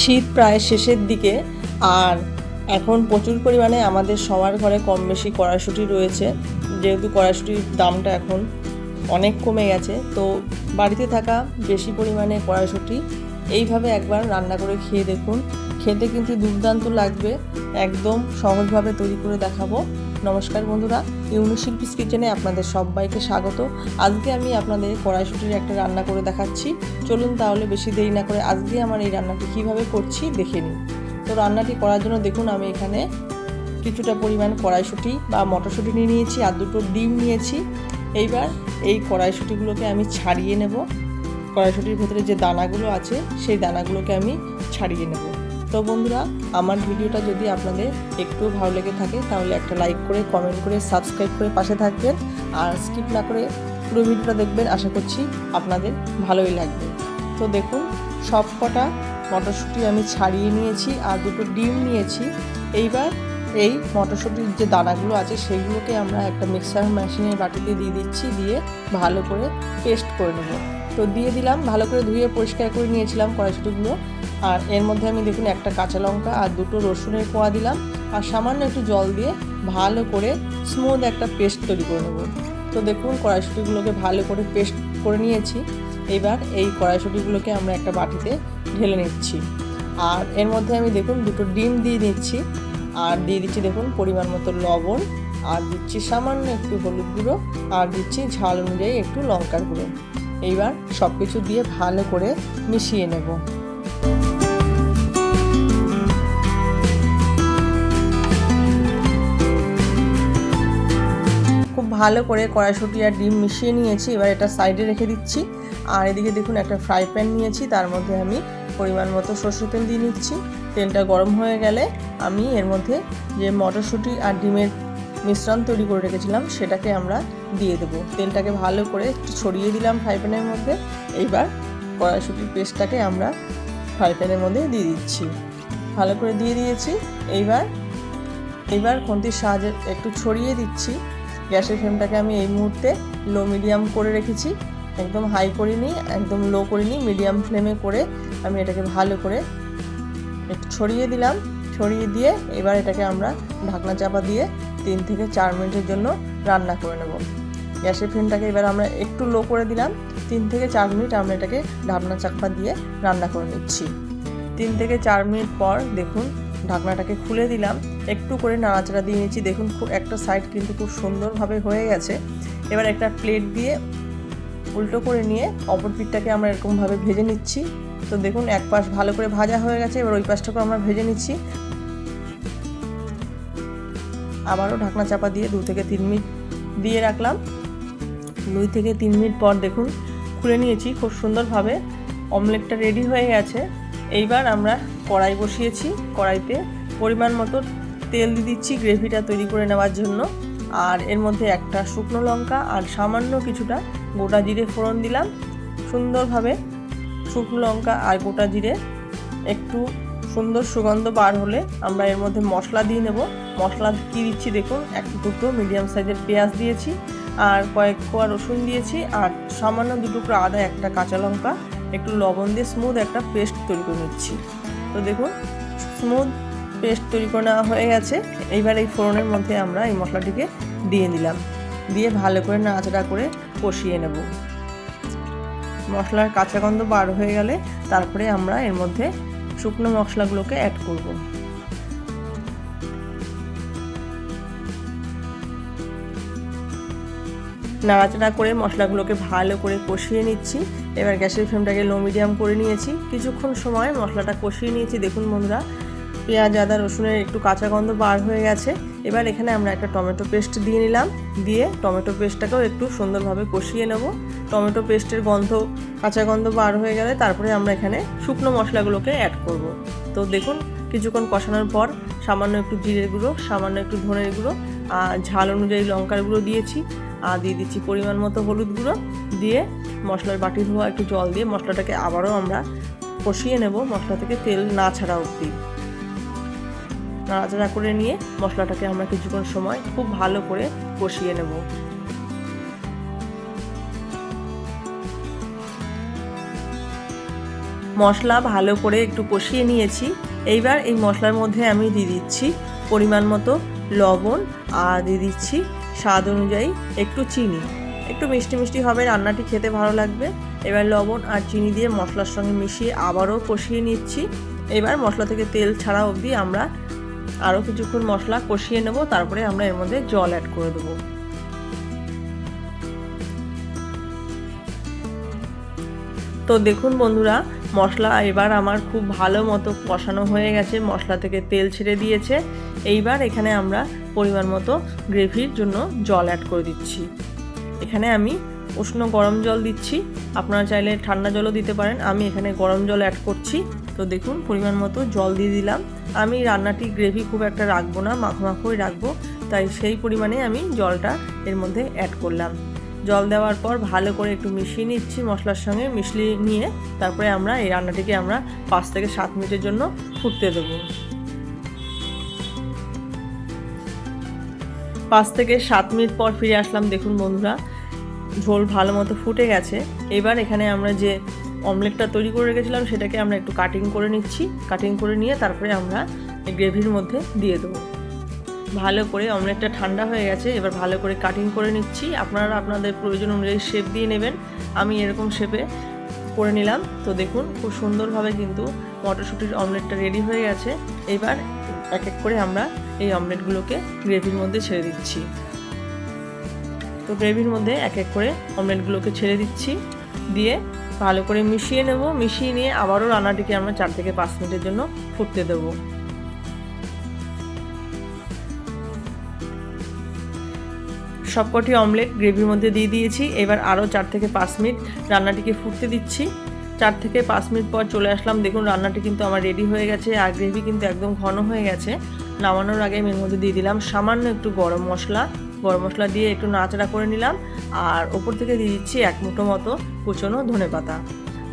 শীত প্রায় শেষের দিকে, আর এখন প্রচুর পরিমাণে আমাদের সবার ঘরে কম বেশি কড়াইশুঁটি রয়েছে। যেহেতু কড়াইশুঁটির দামটা এখন অনেক কমে গেছে, তো বাড়িতে থাকা বেশি পরিমাণে কড়াইশুঁটি এইভাবে একবার রান্না করে খেয়ে দেখুন। খেতে কিন্তু দুর্দান্ত লাগবে। একদম সহজভাবে তৈরি করে দেখাবো। নমস্কার বন্ধুরা, ইউনি শিল্পীস কিচেনে আপনাদের সবাইকে স্বাগত। আজকে আমি আপনাদের কড়াইশুঁটির একটা রান্না করে দেখাচ্ছি। চলুন তাহলে বেশি দেরি না করে আজকে আমার এই রান্নাটি কীভাবে করছি দেখে নিন। তো রান্নাটি করার জন্য দেখুন, আমি এখানে কিছুটা পরিমাণ কড়াইশুঁটি বা মটরশুঁটি নিয়ে নিয়েছি, আর দুটো ডিম নিয়েছি। এইবার এই কড়াইশুঁটিগুলোকে আমি ছাড়িয়ে নেব। কড়াইশুঁটির ভেতরে যে দানাগুলো আছে সেই দানাগুলোকে আমি ছাড়িয়ে নেব। তো বন্ধুরা, আমার ভিডিওটা যদি আপনাদের একটু ভালো লেগে থাকে তাহলে একটা লাইক করে, কমেন্ট করে, সাবস্ক্রাইব করে পাশে থাকবেন, আর স্কিপ না করে পুরো ভিডিওটা দেখবেন। আশা করছি আপনাদের ভালোই লাগবে। তো দেখুন, সব কটা মটরশুঁটি আমি ছাড়িয়ে নিয়েছি আর দুটো ডিম নিয়েছি। এইবার এই মটরশুঁটির যে দানাগুলো আছে সেইগুলোকে আমরা একটা মিক্সার মেশিনের বাটিতে দিয়ে দিচ্ছি, দিয়ে ভালো করে পেস্ট করে নেব। তো দিয়ে দিলাম, ভালো করে ধুয়ে পরিষ্কার করে নিয়েছিলাম কড়াইশুঁটিগুলো। আর এর মধ্যে আমি দেখুন একটা কাঁচা লঙ্কা আর দুটো রসুনের কোয়া দিলাম, আর সামান্য একটু জল দিয়ে ভালো করে স্মুথ একটা পেস্ট তৈরি করে নেব। তো দেখুন, কড়াইশুঁটিগুলোকে ভালো করে পেস্ট করে নিয়েছি। এবার এই কড়াইশুঁটিগুলোকে আমরা একটা বাটিতে ঢেলে নিচ্ছি। আর এর মধ্যে আমি দেখুন দুটো ডিম দিয়ে নিচ্ছি, আর দিয়ে দিচ্ছি দেখুন পরিমাণ মতো লবণ, আর দিচ্ছি সামান্য একটু হলুদ গুঁড়ো, আর দিচ্ছি ঝাল অনুযায়ী একটু লঙ্কার গুঁড়ো। এইবার সব কিছু দিয়ে ভালো করে মিশিয়ে নেব। খুব ভালো করে কড়াইশুঁটি আর ডিম মিশিয়ে নিয়েছি। এবার এটা সাইডে রেখে দিচ্ছি। আর এদিকে দেখুন একটা ফ্রাই প্যান নিয়েছি, তার মধ্যে আমি পরিমাণ মতো সরষের তেল দিয়ে নিচ্ছি। তেলটা গরম হয়ে গেলে আমি এর মধ্যে যে মটরশুঁটি আর ডিমের মিশ্রণ তৈরি করে রেখেছিলাম সেটাকে আমরা দিয়ে দেবো। তেলটাকে ভালো করে ছড়িয়ে দিলাম ফ্রাই প্যানের মধ্যে। এইবার কড়াইশুঁটির পেস্টটাকে আমরা ফ্রাই প্যানের মধ্যে দিয়ে দিচ্ছি, ভালো করে দিয়ে দিয়েছি। এইবার খুন্তির সাহায্যে একটু ছড়িয়ে দিচ্ছি। গ্যাসের ফ্লেমটাকে আমি এই মুহূর্তে লো মিডিয়াম করে রেখেছি, একদম হাই করিনি, একদম লো করিনি, মিডিয়াম ফ্লেমে করে আমি এটাকে ভালো করে একটু ছড়িয়ে দিলাম। ছড়িয়ে দিয়ে এবার এটাকে আমরা ঢাকনা চাপা দিয়ে 3 থেকে 4 মিনিটের জন্য রান্না করে নেব। গ্যাসের ফ্লেমটাকে এবার আমরা একটু লো করে দিলাম। 3 থেকে 4 মিনিট আমরা এটাকে ঢাকনা চাপা দিয়ে রান্না করে নিচ্ছি। 3 থেকে 4 মিনিট পর দেখুন ঢাকনাটাকে খুলে দিলাম, একটু করে নাড়াচাড়া দিয়ে নিচ্ছি। দেখুন একটা সাইড কিন্তু খুব সুন্দরভাবে হয়ে গেছে। এবার একটা প্লেট দিয়ে উল্টো করে নিয়ে অপর পিঠটাকে আমরা এরকমভাবে ভেজে নিচ্ছি। তো দেখুন এক পাশ ভালো করে ভাজা হয়ে গেছে, এবার ওই পাশটাকে আমরা ভেজে নিচ্ছি। আবারও ঢাকনা চাপা দিয়ে 2 থেকে 3 মিনিট দিয়ে রাখলাম। 2 থেকে 3 মিনিট পর দেখুন খুলে নিয়েছি, খুব সুন্দরভাবে অমলেটটা রেডি হয়ে গেছে। এইবার আমরা কড়াই বসিয়েছি, কড়াইতে পরিমাণ মতো তেল দিয়ে দিচ্ছি গ্রেভিটা তৈরি করে নেওয়ার জন্য। আর এর মধ্যে একটা শুকনো লঙ্কা আর সামান্য কিছুটা গোটা জিরে ফোড়ন দিলাম। সুন্দরভাবে শুকনো লঙ্কা আর গোটা জিরে একটু সুন্দর সুগন্ধ বার হলে আমরা এর মধ্যে মশলা দিয়ে নেব। মশলা কি দিচ্ছি দেখুন, দুটো মিডিয়াম সাইজের পেঁয়াজ দিয়েছি, আর কয়েক কোয়া রসুন দিয়েছি, আর সামান্য 2 টুকরো আদা, একটা কাঁচা লঙ্কা, একটু লবণ দিয়ে স্মুথ একটা পেস্ট তৈরি করে নিচ্ছি। তো দেখুন স্মুথ পেস্ট তৈরি করে নেওয়া হয়ে গেছে। এইবার এই ফোড়নের মধ্যে আমরা এই মশলাটিকে দিয়ে দিলাম, দিয়ে ভালো করে নাড়াচাড়া করে কষিয়ে নেব। মশলার কাঁচা গন্ধ বার হয়ে গেলে তারপরে আমরা এর মধ্যে শুকনো মশলাগুলোকে অ্যাড করব। নাড়াচাড়া করে মশলাগুলোকে ভালো করে কষিয়ে নিচ্ছি। এবার গ্যাসের ফ্লেমটাকে লো মিডিয়াম করে নিয়েছি। কিছুক্ষণ সময় মশলাটা কষিয়ে নিয়েছি। দেখুন বন্ধুরা, পেঁয়াজ, আদা, রসুনের একটু কাঁচা গন্ধ বার হয়ে গেছে। এবার এখানে আমরা একটা টমেটো পেস্ট দিয়ে নিলাম, দিয়ে টমেটো পেস্টটাকেও একটু সুন্দরভাবে কষিয়ে নেব। টমেটো পেস্টের গন্ধ, কাঁচা গন্ধ বার হয়ে গেলে তারপরে আমরা এখানে শুকনো মশলাগুলোকে অ্যাড করব। তো দেখুন কিছুক্ষণ কষানোর পর সামান্য একটু জিরের গুঁড়ো, সামান্য একটু ধনের গুঁড়ো, আর ঝাল অনুযায়ী লঙ্কার গুঁড়ো দিয়েছি, আর দিয়ে দিচ্ছি পরিমাণ মতো হলুদ গুঁড়ো। দিয়ে মশলার বাটি ধোয়া একটু জল দিয়ে মশলাটাকে আবারও আমরা কষিয়ে নেব, মশলা থেকে তেল না ছাড়া অবধি। নাড়াচাড়া করে নিয়ে মশলাটাকে আমরা কিছুক্ষণ সময় খুব ভালো করে কষিয়ে নেব। মশলা ভালো করে একটু কষিয়ে নিয়েছি। এইবার এই মশলার মধ্যে আমি দিয়ে দিচ্ছি পরিমাণ মতো লবণ আর দিয়ে দিচ্ছি স্বাদ অনুযায়ী একটু চিনি। একটু মিষ্টি মিষ্টি হবে, রান্নাটি খেতে ভালো লাগবে। এবার লবণ আর চিনি দিয়ে মশলার সঙ্গে মিশিয়ে আবারও কষিয়ে নিচ্ছি। এবার মশলা থেকে তেল ছাড়া অবধি আমরা আরও কিছুক্ষণ মশলা কষিয়ে নেব, তারপরে আমরা এর মধ্যে জল অ্যাড করে দেবো। তো দেখুন বন্ধুরা, মশলা এবার আমার খুব ভালো মতো কষানো হয়ে গেছে, মশলা থেকে তেল ছেড়ে দিয়েছে। এইবার এখানে আমরা পরিমাণ মতো গ্রেভির জন্য জল অ্যাড করে দিচ্ছি। এখানে আমি উষ্ণ গরম জল দিচ্ছি, আপনারা চাইলে ঠান্ডা জলও দিতে পারেন। আমি এখানে গরম জল অ্যাড করছি। তো দেখুন পরিমাণ মতো জল দিয়ে দিলাম। আমি রান্নাটি গ্রেভি খুব একটা রাখবো না, মাখো মাখোই রাখবো, তাই সেই পরিমাণে আমি জলটা এর মধ্যে অ্যাড করলাম। জল দেওয়ার পর ভালো করে একটু মিশিয়ে নিচ্ছি মশলার সঙ্গে। মিশিয়ে নিয়ে তারপরে আমরা এই রান্নাটিকে আমরা 5 থেকে 7 মিনিটের জন্য ফুটতে দেবো। 5 থেকে 7 মিনিট পর ফিরে আসলাম। দেখুন বন্ধুরা, ঝোল ভালো মতো ফুটে গেছে। এবার এখানে আমরা যে অমলেটটা তৈরি করে রেখেছিলাম সেটাকে আমরা একটু কাটিং করে নিচ্ছি। কাটিং করে নিয়ে তারপরে আমরা এই গ্রেভির মধ্যে দিয়ে দেবো। ভালো করে অমলেটটা ঠান্ডা হয়ে গেছে, এবার ভালো করে কাটিং করে নিচ্ছি। আপনারা আপনাদের প্রয়োজন অনুযায়ী শেপ দিয়ে নেবেন। আমি এরকম শেপে করে নিলাম। তো দেখুন খুব সুন্দরভাবে কিন্তু মটরশুঁটির অমলেটটা রেডি হয়ে গেছে। এবার এক এক করে আমরা এই অমলেটগুলোকে গ্রেভির মধ্যে ছেড়ে দিচ্ছি। তো গ্রেভির মধ্যে এক এক করে অমলেটগুলোকে ছেড়ে দিচ্ছি, দিয়ে ভালো করে মিশিয়ে নেব। মিশিয়ে নিয়ে আবারও রান্নাটিকে আমরা 4 থেকে 5 মিনিটের জন্য ফুটতে দেবো। সবকটি অমলেট গ্রেভির মধ্যে দিয়ে দিয়েছি। এবার আরও 4 থেকে 5 মিনিট রান্নাটিকে ফুটতে দিচ্ছি। 4 থেকে 5 মিনিট পর চলে আসলাম। দেখুন রান্নাটি কিন্তু আমার রেডি হয়ে গেছে, আর গ্রেভি কিন্তু একদম ঘন হয়ে গেছে। নামানোর আগে আমি এর মধ্যে দিয়ে দিলাম সামান্য একটু গরম মশলা দিয়ে একটু নাড়াচাড়া করে নিলাম। আর ওপর থেকে দিয়ে দিচ্ছি 1 মুঠো মতো কুচনো ধনেপাতা।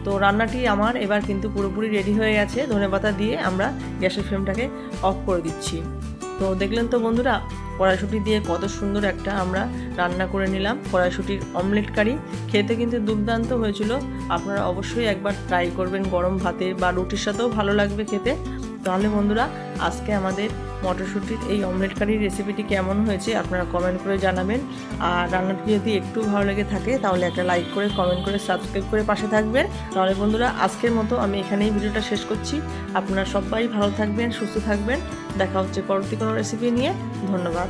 তো রান্নাটি আমার এবার কিন্তু পুরোপুরি রেডি হয়ে গেছে। ধনেপাতা দিয়ে আমরা গ্যাসের ফ্লেমটাকে অফ করে দিচ্ছি। তো দেখলেন তো বন্ধুরা, কড়াইশুঁটি দিয়ে কত সুন্দর একটা আমরা রান্না করে নিলাম কড়াইশুঁটির অমলেট কারি। খেতে কিন্তু দুর্দান্ত হয়েছিল। আপনারা অবশ্যই একবার ট্রাই করবেন, গরম ভাতে বা রুটির সাথেও ভালো লাগবে খেতে। তাহলে বন্ধুরা, আজকে আমাদের মটরশুঁটির এই অমলেট কারির রেসিপিটি কেমন হয়েছে আপনারা কমেন্ট করে জানাবেন। আর রান্নাটি যদি একটু ভালো লেগে থাকে তাহলে একটা লাইক করে, কমেন্ট করে, সাবস্ক্রাইব করে পাশে থাকবেন। তাহলে বন্ধুরা, আজকের মতো আমি এখানেই ভিডিওটা শেষ করছি। আপনারা সবাই ভালো থাকবেন, সুস্থ থাকবেন। দেখা হচ্ছে পরবর্তী কোনো রেসিপি নিয়ে। ধন্যবাদ।